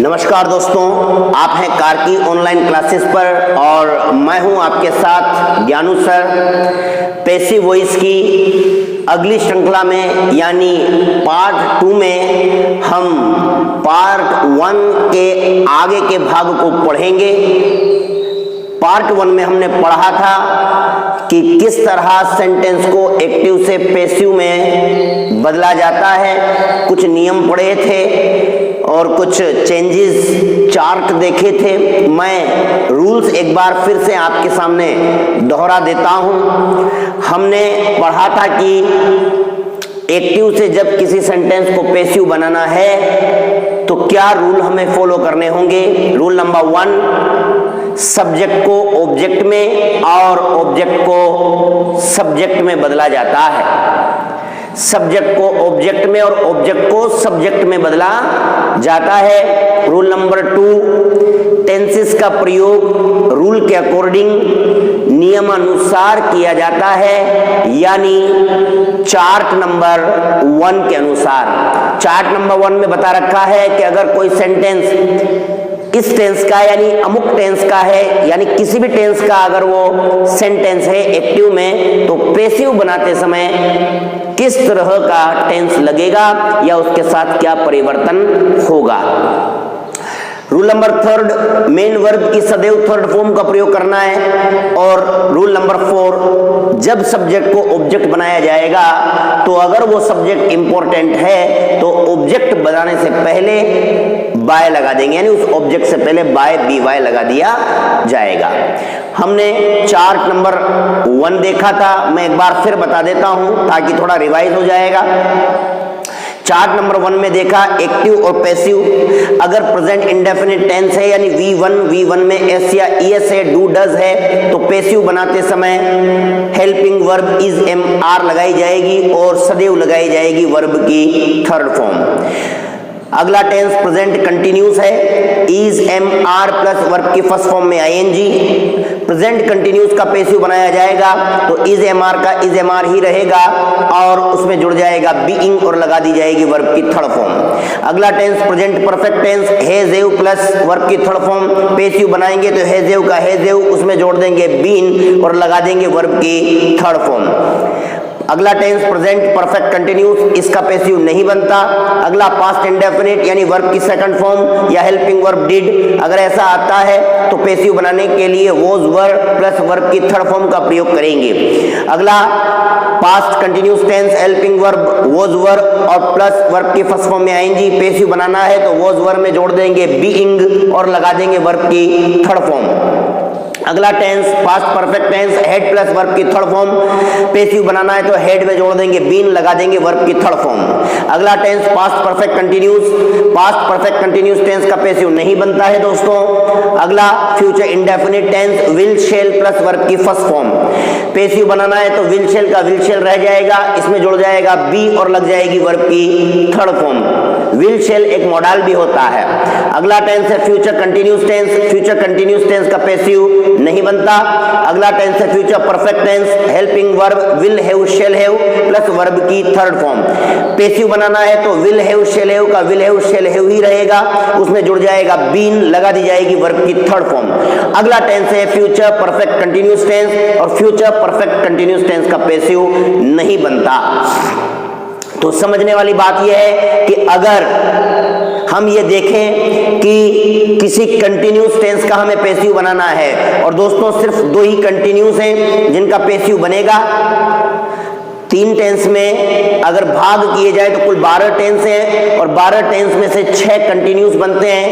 नमस्कार दोस्तों, आप हैं कार्की ऑनलाइन क्लासेस पर और मैं हूं आपके साथ ज्ञानू सर। पैसिव वॉइस की अगली श्रृंखला में यानी पार्ट 2 में हम पार्ट 1 के आगे के भाग को पढ़ेंगे। पार्ट 1 में हमने पढ़ा था कि किस तरह सेंटेंस को एक्टिव से पैसिव में बदला जाता है। कुछ नियम पढ़े थे और कुछ चेंजेस चार्ट देखे थे। मैं रूल्स एक बार फिर से आपके सामने दोहरा देता हूं। हमने पढ़ा था कि एक्टिव से जब किसी सेंटेंस को पैसिव बनाना है तो क्या रूल हमें फॉलो करने होंगे। रूल नंबर 1, सब्जेक्ट को ऑब्जेक्ट में और ऑब्जेक्ट को सब्जेक्ट में बदला जाता है। सब्जेक्ट को ऑब्जेक्ट में और ऑब्जेक्ट को सब्जेक्ट में बदला जाता है। रूल नंबर 2, टेंसेस का प्रयोग रूल के अकॉर्डिंग नियमानुसार किया जाता है, यानी चार्ट नंबर 1 के अनुसार। चार्ट नंबर 1 में बता रखा है कि अगर कोई सेंटेंस इस टेंस का यानी अमुक टेंस का है, यानी किसी भी टेंस का अगर वो सेंटेंस है एक्टिव में, तो पैसिव बनाते समय किस तरह का टेंस लगेगा या उसके साथ क्या परिवर्तन होगा। रूल नंबर 3, मेन वर्ब की सदैव थर्ड फॉर्म का प्रयोग करना है। और रूल नंबर 4, जब सब्जेक्ट को ऑब्जेक्ट बनाया जाएगा तो अगर वो सब्जेक्ट इंपॉर्टेंट है तो ऑब्जेक्ट बनाने से पहले बाय लगा देंगे, यानी उस ऑब्जेक्ट से पहले बाय BY लगा दिया जाएगा। हमने चार्ट नंबर 1 देखा था, मैं एक बार फिर बता देता हूं ताकि थोड़ा रिवाइज हो जाएगा। चार्ट नंबर 1 में देखा एक्टिव और पैसिव। अगर प्रेजेंट इंडेफिनिट टेंस है यानी V1 में S या ES है, डू डज है, तो पैसिव बनाते समय हेल्पिंग वर्ब इज MR लगाई जाएगी और सदैव लगाई जाएगी वर्ब की थर्ड फॉर्म। अगला टेंस प्रेजेंट कंटिन्यूस है, इज MR प्लस वर्ब की फर्स्ट फॉर्म में ING। प्रेजेंट कंटिन्यूस का पैसिव बनाया जाएगा तो इज MR का इज MR ही रहेगा और उसमें जुड़ जाएगा बीइंग और लगा दी जाएगी वर्ब की थर्ड फॉर्म। अगला tense present perfect tense, has have plus verb की थर्ड फॉर्म पैसिव बनाएंगे तो हैज हैव का हैज हैव, उसमें जोड़ देंगे बीन और लगा देंगे वर्ब की थर्ड फॉर्म। अगला टेंस प्रेजेंट परफेक्ट कंटिन्यूस, इसका पैसिव नहीं बनता। अगला पास्ट इंडेफिनिट यानी वर्ब की सेकंड फॉर्म या हेल्पिंग वर्ब डिड, अगर ऐसा आता है तो पैसिव बनाने के लिए वॉज वर प्लस वर्ब की थर्ड फॉर्म का प्रयोग करेंगे। अगला past continuous tense, helping verb was were और प्लस वर्ब की फर्स्ट फॉर्म में ING, पैसिव बनाना है तो वॉज वर में जोड़ देंगे बीइंग और लगा देंगे वर्ब की थर्ड फॉर्म। अगला tense past perfect tense, had plus verb की थर्ड फॉर्म, पैसिव बनाना है तो हेड में जोड़ देंगे बीन, लगा देंगे वर्ब की थर्ड फॉर्म। अगला tense past perfect continuous, past perfect continuous tense का पैसिव नहीं बनता है दोस्तों। अगला future indefinite tense, will shall plus verb की फर्स्ट फॉर्म, पैसिव बनाना है तो विल शेल का विल शेल रह जाएगा, इसमें जुड़ जाएगा बी और लग जाएगी वर्ब की थर्ड फॉर्म। विल शेल एक मॉडल भी होता है। अगला टेंस है future continuous tense, future continuous tense का पैसिव नहीं बनता। अगला टेंस है future perfect tense, helping verb will have shall have plus verb की थर्ड फॉर्म, पैसिव बनाना है तो विल हैव शेल हैव का विल हैव शेल हैव ही रहेगा, उसमें जुड़ जाएगा बीन, लगा दी जाएगी वर्ब की थर्ड फॉर्म। अगला टेंस है फ्यूचर परफेक्ट कंटिन्यूस टेंस और फ्यूचर परफेक्ट कंटिन्यूस टेंस का पैसिव नहीं बनता। तो समझने वाली बात यह है कि अगर हम ये देखें कि किसी कंटिन्यूस टेंस का हमें पैसिव बनाना है और दोस्तों सिर्फ 2 ही कंटिन्यूस हैं जिनका पैसिव बनेगा। 3 टेंस में अगर भाग किए जाए तो कुल 12 टेंस हैं और 12 टेंस में से 6 कंटिन्यूस बनते हैं।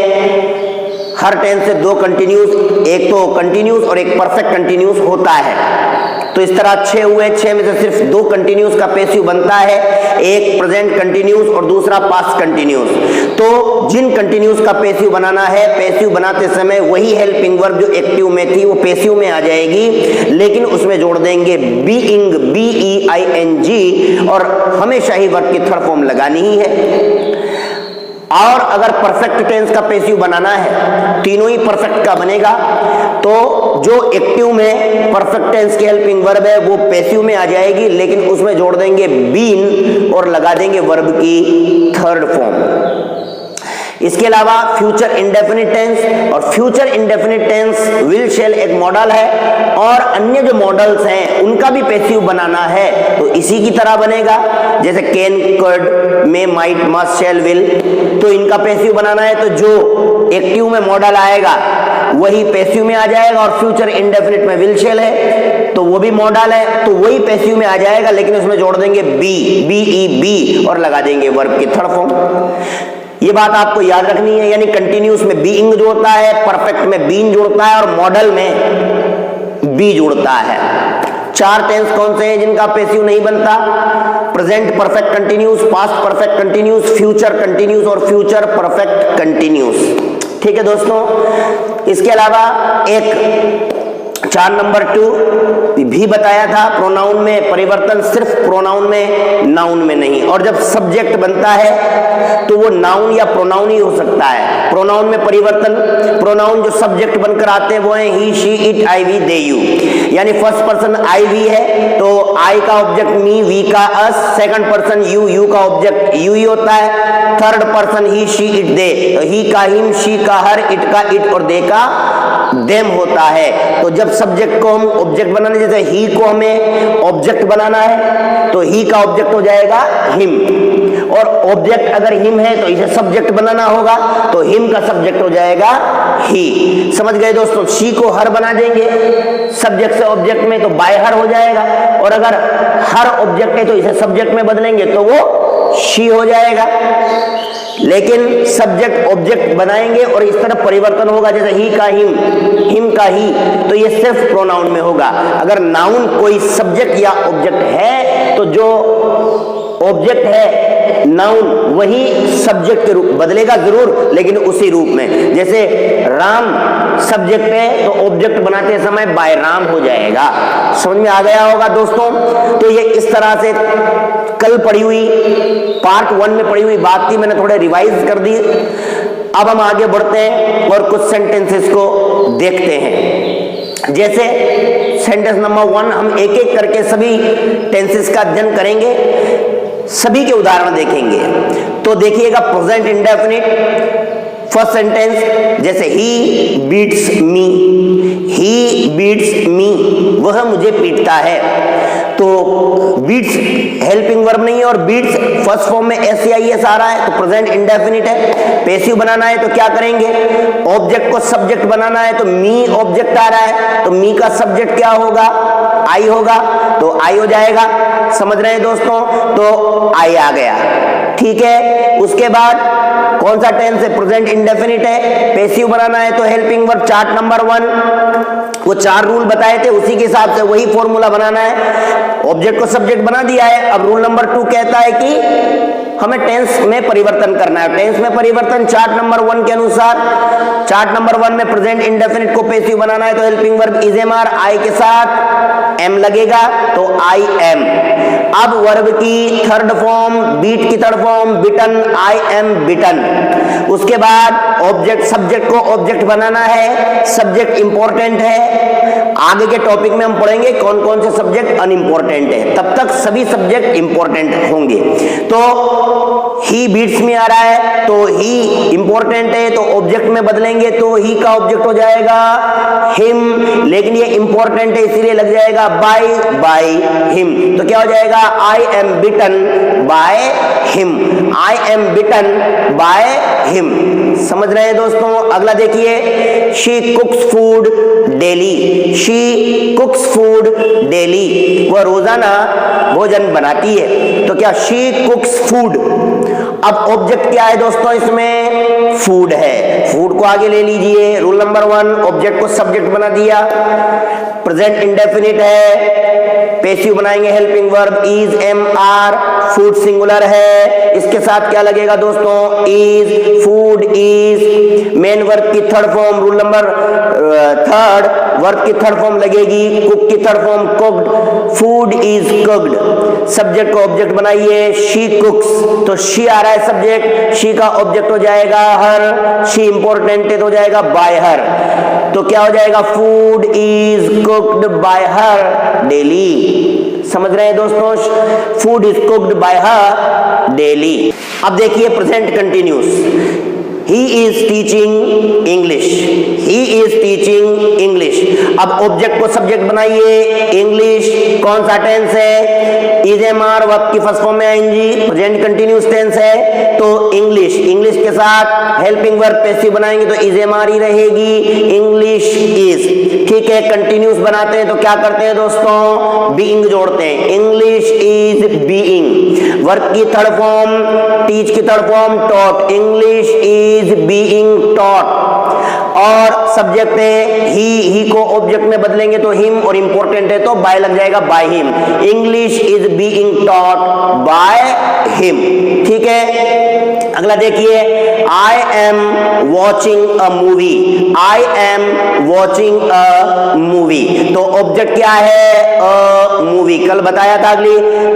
हर टेंस से 2 कंटिन्यूस, एक तो कंटिन्यूस और एक परफेक्ट कंटिन्यूस होता है। तो इस तरह 6 हुए, 6 में से सिर्फ 2 कंटिन्यूस का पैसिव बनता है, एक प्रेजेंट कंटिन्यूस और दूसरा पास्ट कंटिन्यूस। तो जिन कंटिन्यूस का पैसिव बनाना है, पैसिव बनाते समय वही हेल्पिंग वर्ब जो एक्टिव में थी वो पैसिव में आ जाएगी, लेकिन उसमें जोड़ देंगे बीइंग BEING और हमेशा ही वर्ब की थर्ड फॉर्म लगानी ही है। और अगर परफेक्ट टेंस का पैसिव बनाना है, तीनों ही परफेक्ट का बनेगा, तो जो एक्टिव में परफेक्ट टेंस की हेल्पिंग वर्ब है वो पैसिव में आ जाएगी, लेकिन उसमें जोड़ देंगे बीन और लगा देंगे वर्ब की थर्ड फॉर्म। इसके अलावा फ्यूचर इंडेफिनिट टेंस, और future indefinite tense will shall एक मॉडल है और अन्य जो मॉडल्स हैं उनका भी पैसिव बनाना है तो इसी की तरह बनेगा, जैसे कैन, कड, मे, माइट, मस्ट, शैल, विल, तो इनका पैसिव बनाना है तो जो एक्टिव में मॉडल आएगा वही पैसिव में आ जाएगा, और फ्यूचर इंडेफिनिट में विल शैल है तो वो भी मॉडल है तो वही पैसिव में आ जाएगा, लेकिन उसमें जोड़ देंगे बी, बी और लगा देंगे वर्ब की थर्ड फॉर्म। ये बात आपको याद रखनी है, यानी कंटिन्यूस में बीइंग जोड़ता है, परफेक्ट में बीन जोड़ता है और मॉडल में बी जोड़ता है। चार टेंस कौन से हैं जिनका पैसिव नहीं बनता? Present perfect continuous, past perfect continuous, future continuous और फ्यूचर परफेक्ट कंटिन्यूस। ठीक है दोस्तों, इसके अलावा एक 4 नंबर 2 भी बताया था, प्रोनाउन में परिवर्तन सिर्फ प्रोनाउन में, नाउन में नहीं, और जब सब्जेक्ट बनता है तो वो नाउन या प्रोनाउन ही हो सकता है। प्रोनाउन में परिवर्तन, प्रोनाउन जो सब्जेक्ट बनकर आते हैं वो है he, she, it, I, we, they, you, यानी फर्स्ट पर्सन आई, वी है तो आई का ऑब्जेक्ट मी, वी का us, second person you, you का ऑब्जेक्ट यू ही होता है, third person he, she, it, they, तो ही का हिम, शी का हर, इट का इट और दे का देम होता है। तो जब सब्जेक्ट को हम ऑब्जेक्ट बनाने, जैसे ही को हमें ऑब्जेक्ट बनाना है तो ही का ऑब्जेक्ट हो जाएगा हिम, और ऑब्जेक्ट अगर हिम है तो इसे सब्जेक्ट बनाना होगा तो हिम का सब्जेक्ट हो जाएगा ही। समझ गए दोस्तों? शी को हर बना देंगे सब्जेक्ट से ऑब्जेक्ट में तो बाय हर हो जाएगा, और अगर हर ऑब्जेक्ट है तो इसे सब्जेक्ट में बदलेंगे तो वो शी हो जाएगा। लेकिन सब्जेक्ट ऑब्जेक्ट बनाएंगे और इस तरह परिवर्तन होगा, जैसे ही का हिम का ही, तो ये सिर्फ प्रोनाउन में होगा। अगर नाउन कोई सब्जेक्ट या ऑब्जेक्ट है तो जो ऑब्जेक्ट है नाउन वही सब्जेक्ट के रूप बदलेगा जरूर, लेकिन उसी रूप में। जैसे राम सब्जेक्ट है तो ऑब्जेक्ट बनाते समय बाय राम हो जाएगा। समझ में आ गया होगा दोस्तों? तो ये इस तरह से कल पढ़ी हुई पार्ट 1 में पढ़ी हुई बात थी, मैंने थोड़े रिवाइज कर दी। अब हम आगे बढ़ते हैं और कुछ सेंटेंसेस को देखते हैं। जैसे सेंटेंस नंबर 1 हम एक एक करके सभी टेंसेस का अध्ययन करेंगे, सभी के उदाहरण देखेंगे। तो देखिएगा प्रेजेंट इंडेफिनिट, फर्स्ट सेंटेंस जैसे ही बीट्स मी, ही बीट्स मी, वह मुझे पीटता है। तो बीट्स हेल्पिंग वर्ब नहीं है और बीट्स फर्स्ट फॉर्म में SCIS आ रहा है तो प्रेजेंट इंडेफिनिट है। पैसिव बनाना है तो क्या करेंगे? ऑब्जेक्ट को सब्जेक्ट बनाना है तो मी ऑब्जेक्ट आ रहा है तो मी का सब्जेक्ट क्या होगा? आई होगा, तो आई हो जाएगा। समझ रहे हैं दोस्तों? तो आई आ गया। ठीक है, उसके बाद कौन सा टेंस है? प्रेजेंट इंडेफिनिट है। पैसिव बनाना है तो हेल्पिंग वर्ब चार्ट नंबर 1, वो 4 रूल बताए थे उसी के हिसाब से वही फॉर्मूला बनाना है। ऑब्जेक्ट को सब्जेक्ट बना दिया है। अब रूल नंबर 2 कहता है कि हमें टेंस में परिवर्तन करना है। टेंस में परिवर्तन चार्ट नंबर 1 के अनुसार, चार्ट नंबर 1 में प्रेजेंट इंडेफिनिट को पैसिव बनाना है तो helping verb is am are, I के साथ एम लगेगा तो आई एम। अब वर्ब की थर्ड फॉर्म, बीट की third form beaten, I am beaten. उसके बाद ऑब्जेक्ट, सब्जेक्ट को ऑब्जेक्ट बनाना है, सब्जेक्ट इंपॉर्टेंट है। आगे के टॉपिक में हम पढ़ेंगे कौन कौन से सब्जेक्ट अनइंपॉर्टेंट है, तब तक सभी सब्जेक्ट इंपॉर्टेंट होंगे। तो ही बीट्स में आ रहा है तो ही इंपॉर्टेंट है तो ऑब्जेक्ट में बदलेंगे तो ही का ऑब्जेक्ट हो जाएगा हिम, लेकिन ये इंपॉर्टेंट है इसीलिए लग जाएगा बाय हिम। तो क्या हो जाएगा? I am beaten by him, I am beaten by him. समझ रहे हैं दोस्तों? अगला देखिए, she cooks food daily, she cooks food daily, वह रोजाना भोजन बनाती है। तो क्या शी कुक्स फूड। अब ऑब्जेक्ट क्या है दोस्तों? इसमें फूड है, फूड को आगे ले लीजिए। रूल नंबर 1, ऑब्जेक्ट को सब्जेक्ट बना दिया, प्रेजेंट इंडेफिनिट है, पैसिव बनाएंगे helping verb is am are, food singular है, इसके साथ क्या लगेगा दोस्तों? Is, food is. Main verb की third form, rule number 3 verb की थर्ड फॉर्म लगेगी, कुक की third form cooked, food is cooked. Subject को ऑब्जेक्ट बनाइए, शी कुक्स, तो शी आ रहा है सब्जेक्ट, शी का ऑब्जेक्ट हो जाएगा हर, शी इंपॉर्टेंट है तो हो जाएगा बाय हर। तो क्या हो जाएगा? Food is cooked bye her daily. समझ रहे हैं दोस्तों? Food is cooked bye her daily. अब देखिए present continuous, he is teaching English, he is teaching English. अब ऑब्जेक्ट को सब्जेक्ट बनाइए, इंग्लिश कौन सा टेंस है, इज एम आर वर्ब की फर्स्ट फॉर्म में आईएनजी, प्रेजेंट कंटिन्यूअस टेंस है तो इंग्लिश, इंग्लिश के साथ हेल्पिंग वर्ब पैसिव बनाएंगे तो इज एम आर ही रहेगी, इंग्लिश इज। ठीक है, कंटिन्यूअस बनाते हैं तो क्या करते हैं दोस्तों, बीइंग जोड़ते हैं, इंग्लिश इज बीइंग। वर्ब की थर्ड फॉर्म, टीच की third form taught, English is being taught. और सब्जेक्ट है ही को ऑब्जेक्ट में बदलेंगे तो हिम, और इंपॉर्टेंट है तो बाय लग जाएगा, by him, English is being taught by him. ठीक है, अगला देखिए, आई am watching a movie, I am watching a movie, तो ऑब्जेक्ट क्या है, अ मूवी। कल बताया था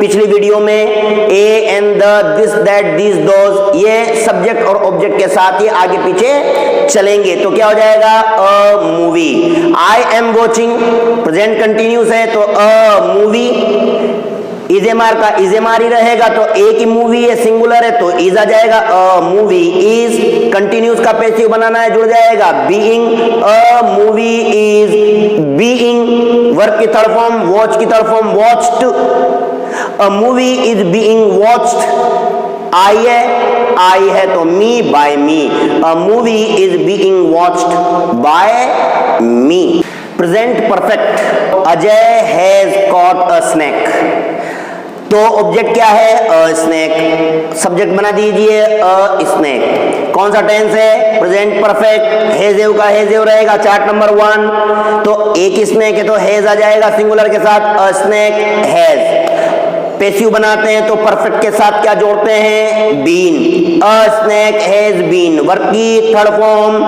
पिछली वीडियो में, A and the, this that this those, ये सब्जेक्ट और ऑब्जेक्ट के साथ ही आगे पीछे चलेंगे तो क्या हो जाएगा, a movie. I am watching present continuous है तो a movie, is am are का इज एम आर ही रहेगा तो एक ही मूवी है, सिंगुलर है तो इज आ जाएगा, अ मूवी इज। कंटिन्यूस का पैसिव बनाना है, जुड़ जाएगा being, a movie is being. Verb की थर्ड फॉर्म, वॉच की third form watched, a movie is being watched. I है तो me, by me, a movie is being watched by me. Present perfect, Ajay has caught a snack, तो object क्या है, a snack, subject बना दीजिए a snack. कौन सा tense है, प्रेजेंट परफेक्ट, हैज़ का हैज़ रहेगा चार्ट नंबर 1, तो एक स्नैक है तो हैज़ आ जाएगा सिंगुलर के साथ, अ स्नैक हैज़। पैसिव बनाते हैं तो परफेक्ट के साथ क्या जोड़ते हैं, been, a snack has been. Verb की थर्ड फॉर्म,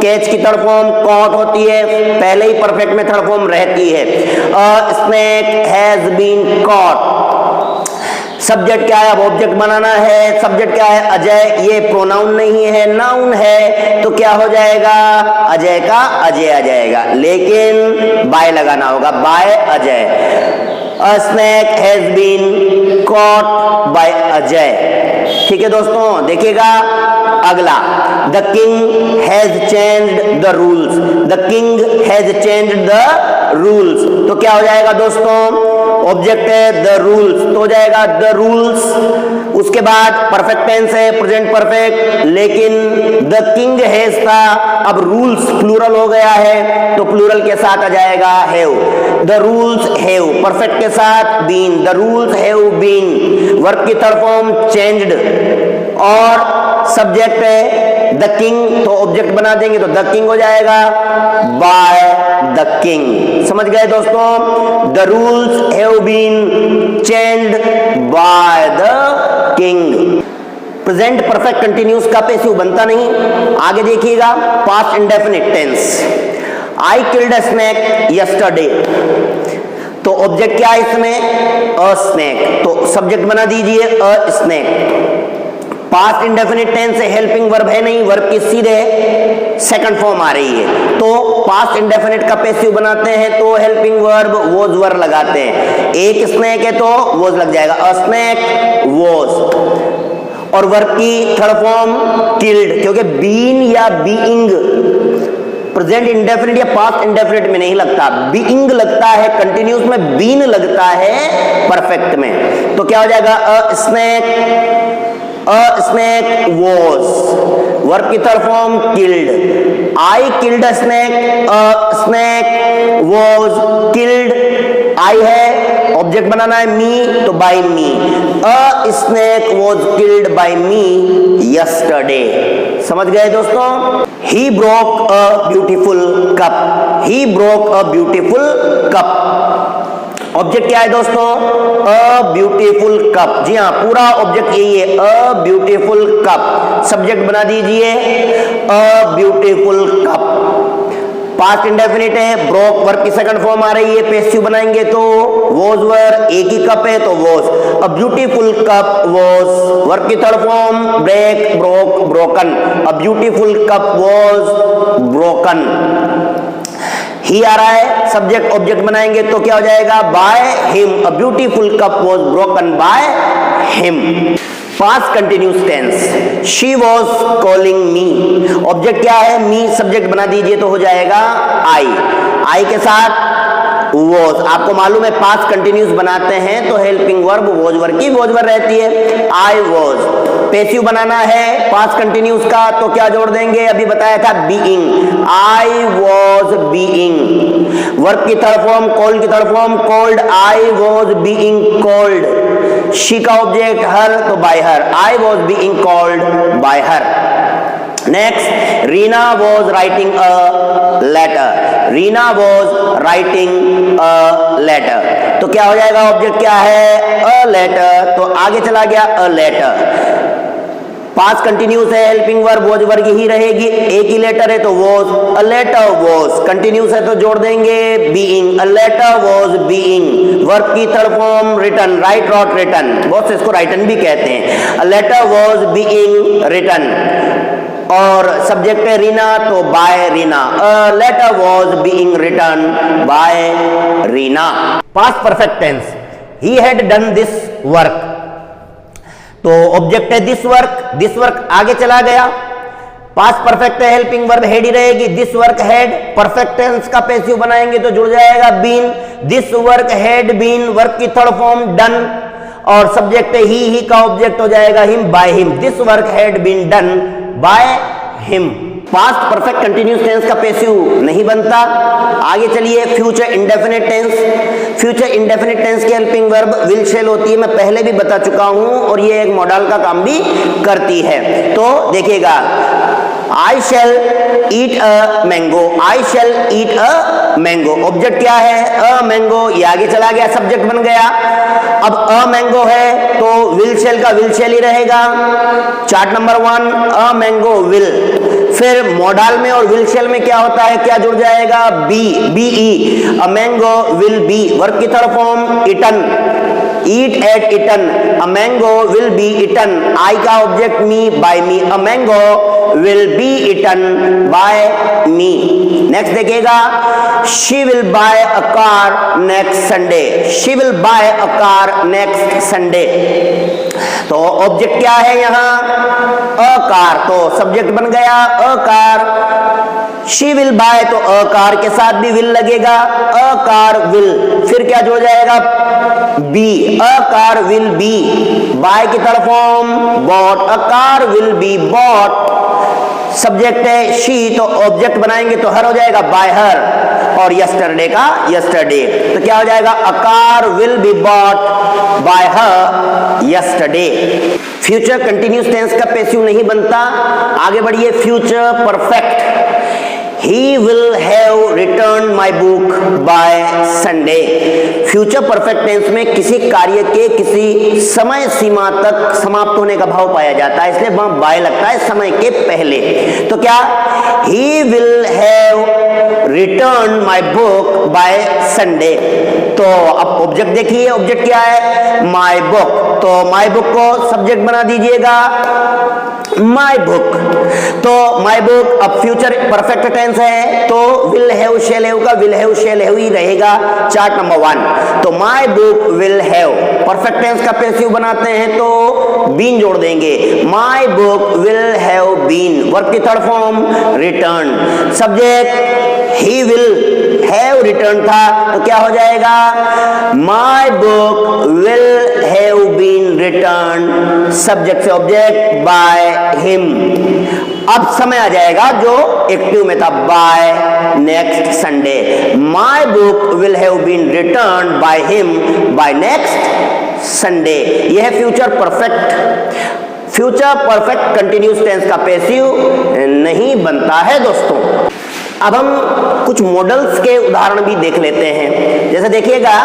कैच की थर्ड फॉर्म कॉट होती है, पहले ही परफेक्ट में थर्ड फॉर्म रहती है, a snack has been caught. Subject क्या है, अब ऑब्जेक्ट बनाना है, सब्जेक्ट क्या है, अजय, ये प्रोनाउन नहीं है, नाउन है तो क्या हो जाएगा, अजय का अजय आ जाएगा, लेकिन बाय लगाना होगा, by Ajay. A snake has been caught by Ajay. ठीक है दोस्तों, देखिएगा अगला, the king has changed the rules, the king has changed the rules, तो क्या हो जाएगा दोस्तों, ऑब्जेक्ट है द रूल्स तो हो जाएगा द रूल्स। उसके बाद परफेक्ट टेंस है, प्रेजेंट परफेक्ट, लेकिन द किंग हैज था, अब रूल्स प्लूरल हो गया है तो प्लूरल के साथ आ जाएगा have, the rules have, perfect के साथ been, the rules have been. Verb की थर्ड फॉर्म चेंज्ड, और सब्जेक्ट है द किंग तो ऑब्जेक्ट बना देंगे तो द किंग हो जाएगा, बाय द किंग। समझ गए दोस्तों, the rules have been changed by the king. Present perfect continuous का पैसिव बनता नहीं। आगे देखिएगा, past indefinite tense, I killed a snake yesterday, तो ऑब्जेक्ट क्या है इसमें, अ स्नैक, तो सब्जेक्ट बना दीजिए a snake. Past indefinite tense है, हेल्पिंग वर्ब है नहीं, वर्ब की सीधे सेकंड फॉर्म आ रही है, तो पास्ट इंडेफिनिट का पैसिव बनाते हैं तो हेल्पिंग वर्ब वॉज वर लगाते हैं। एक स्नैक है तो वॉज लग जाएगा, अ स्नैक वॉज। और वर्ब की थर्ड फॉर्म किल्ड, क्योंकि बीन या बीइंग प्रेजेंट इंडेफिनिट या पास्ट इंडेफिनिट में नहीं लगता, बीइंग लगता है, कंटिन्यूस में बीन लगता है परफेक्ट में, तो क्या हो जाएगा, अ स्नैक वॉज। वर्ब की third form killed, I killed a snack, a snack was killed, I है ऑब्जेक्ट बनाना है मी तो by me, a snack was killed by me yesterday. समझ गए दोस्तों, he broke a beautiful cup, he broke a beautiful cup. Object क्या है दोस्तों, अ ब्यूटीफुल कप, जी हाँ पूरा ऑब्जेक्ट यही है, अ ब्यूटीफुल कप। सब्जेक्ट बना दीजिए अ ब्यूटीफुल कप। पास्ट इंडेफिनिट है, ब्रोक वर्ब की सेकंड फॉर्म आ रही है, पैसिव बनाएंगे तो वॉज वर, एक ही कप है तो was, a beautiful cup was. Verb की third form break, broke, broken, a beautiful cup was broken. He आ रहा है, सब्जेक्ट ऑब्जेक्ट बनाएंगे तो क्या हो जाएगा, by him, a beautiful cup was broken by him. Past continuous tense, she was calling me, object क्या है, मी, सब्जेक्ट बना दीजिए तो हो जाएगा आई के साथ वॉज। आपको मालूम है पास्ट कंटिन्यूस बनाते हैं तो हेल्पिंग वर्ब वॉज वर्ब की वॉज वर्ब रहती है, आई वॉज। पैसिव बनाना है पास्ट कंटिन्यूस का तो क्या जोड़ देंगे, अभी बताया था being, I was being. Verb की थर्ड फॉर्म, कॉल की third form called, I was being called. She का ऑब्जेक्ट हर तो by her, I was being called by her. Next, Reena was writing a letter, Reena was writing a letter, तो क्या हो जाएगा, object क्या है, अ letter, तो आगे चला गया अ लेटर। पास्ट कंटिन्यूस है, हेल्पिंग वर्ब वॉज वर्ग ही रहेगी, एक ही लेटर है तो was, a letter was. Continuous है तो जोड़ देंगे being, a letter was being. Verb की third form written, write wrote written, बहुत से इसको राइटन भी कहते हैं, a letter was being written. और सब्जेक्ट है रीना तो by Reena, a letter was being written by Reena. Past perfect tense, he had done this work, तो ऑब्जेक्ट है दिस वर्क आगे चला गया। पास्ट परफेक्ट है, हेल्पिंग वर्ब हैड ही रहेगी, this work had. Perfect tense का पैसिव बनाएंगे तो जुड़ जाएगा been, this work had been. Work की थर्ड फॉर्म डन और सब्जेक्ट है ही का ऑब्जेक्ट हो जाएगा him, by him, this work had been done by him. Past perfect continuous tense का पैसिव नहीं बनता। आगे चलिए, future indefinite tense. Future indefinite tense की हेल्पिंग वर्ब विल शैल होती है, मैं पहले भी बता चुका हूं और ये एक मॉडल का काम भी करती है। तो देखिएगा, I shall eat a mango, I shall eat a mango, object क्या है, अ मैंगो, ये आगे चला गया, सब्जेक्ट बन गया। अब अ मैंगो है तो विल शैल का विल शैल ही रहेगा। Chart number 1, a mango will. फिर मॉडल में और विल शैल में क्या होता है, क्या जुड़ जाएगा, be, a mango will be. Verb की third form eaten, eat ate eaten, a mango will be eaten. I का object me, by me, a mango will be eaten by me. Next देखिएगा, she will buy a car next Sunday, she will buy a car next Sunday. तो object क्या है यहां, a car, तो subject बन गया a car. She will buy तो a car के साथ भी विल लगेगा, अ कार विल। फिर क्या जुड़ जाएगा, be, a car will be. Buy की third form bought, a car will be bought. Subject है शी तो ऑब्जेक्ट बनाएंगे तो हर हो जाएगा बाय हर, और यस्टरडे का यस्टरडे, तो क्या हो जाएगा, a car will be bought by her yesterday. Future continuous tense का पैसिव नहीं बनता। आगे बढ़िए, future perfect, He will have returned my book by Sunday। Future perfect tense में किसी कार्य के किसी समय सीमा तक समाप्त होने का भाव पाया जाता है, इसलिए वहां बाय लगता है समय के पहले। तो क्या, He will have returned my book by Sunday। तो अब ऑब्जेक्ट देखिए, ऑब्जेक्ट क्या है, my book, तो my book को सब्जेक्ट बना दीजिएगा माई बुक। तो माई बुक अब फ्यूचर परफेक्ट टेंस है तो विल हैव शैल हैव का विल हैव शैल हैव ही रहेगा, चार्ट नंबर 1। तो my book will have. Perfect tense का पैसिव बनाते हैं तो बीन जोड़ देंगे, my book will have been. Verb की third form return, subject he will have return था तो क्या हो जाएगा, my book will have been return, subject से ऑब्जेक्ट बाय हिम। अब समय आ जाएगा जो एक्टिव में था, by next Sunday. My book will have been return by him by next Sunday. यह है future perfect. Future perfect continuous tense का पैसिव नहीं बनता है दोस्तों। अब हम कुछ मॉडल्स के उदाहरण भी देख लेते हैं। जैसे देखिएगा,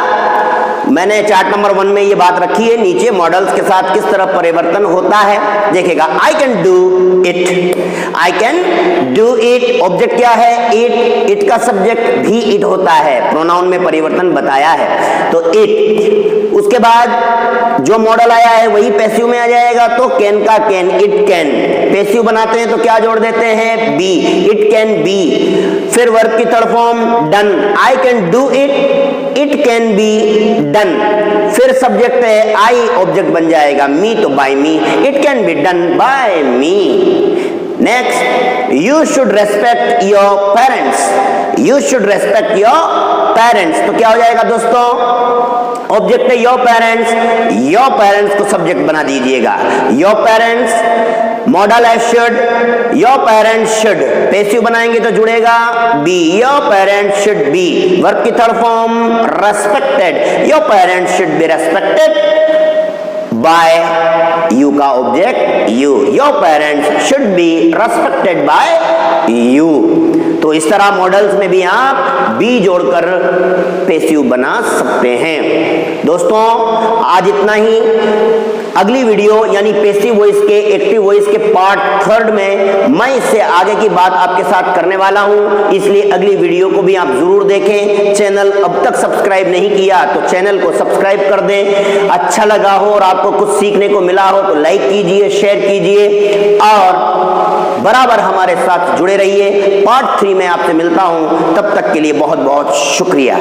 मैंने चार्ट नंबर 1 में ये बात रखी है, नीचे मॉडल्स के साथ किस तरह परिवर्तन होता है देखिएगा। आई can do it, I can do it, object क्या है, इट, इट का सब्जेक्ट भी इट होता है, प्रोनाउन में परिवर्तन बताया है तो इट। उसके बाद जो मॉडल आया है वही पैसिव में आ जाएगा, तो कैन का कैन, इट कैन। पैसिव बनाते हैं तो क्या जोड़ देते हैं, बी, इट कैन बी। फिर वर्ब की third form done, I can do it, it can be done. फिर सब्जेक्ट है आई, ऑब्जेक्ट बन जाएगा मी, तो by me, it can be done by me. Next, you should respect your parents, you should respect your parents, तो क्या हो जाएगा दोस्तों, ऑब्जेक्ट है योर पेरेंट्स को सब्जेक्ट बना दीजिएगा। योर पेरेंट्स, मॉडल है should, your parents should. Passive बनाएंगे तो जुड़ेगा be, your parents should be. Verb की third form respected, your parents should be respected by, you का object you, your parents should be respected by you. तो इस तरह models में भी आप बी जोड़कर पैसिव बना सकते हैं। दोस्तों आज इतना ही। अगली वीडियो यानी पैसिव वॉइस के एक्टिव वॉइस के पार्ट 3 में मैं इससे आगे की बात आपके साथ करने वाला हूं, इसलिए अगली वीडियो को भी आप जरूर देखें। चैनल अब तक सब्सक्राइब नहीं किया तो चैनल को सब्सक्राइब कर दें। अच्छा लगा हो और आपको कुछ सीखने को मिला हो तो लाइक कीजिए, शेयर कीजिए और बराबर हमारे साथ जुड़े रहिए। पार्ट 3 में आपसे मिलता हूं, तब तक के लिए बहुत बहुत शुक्रिया।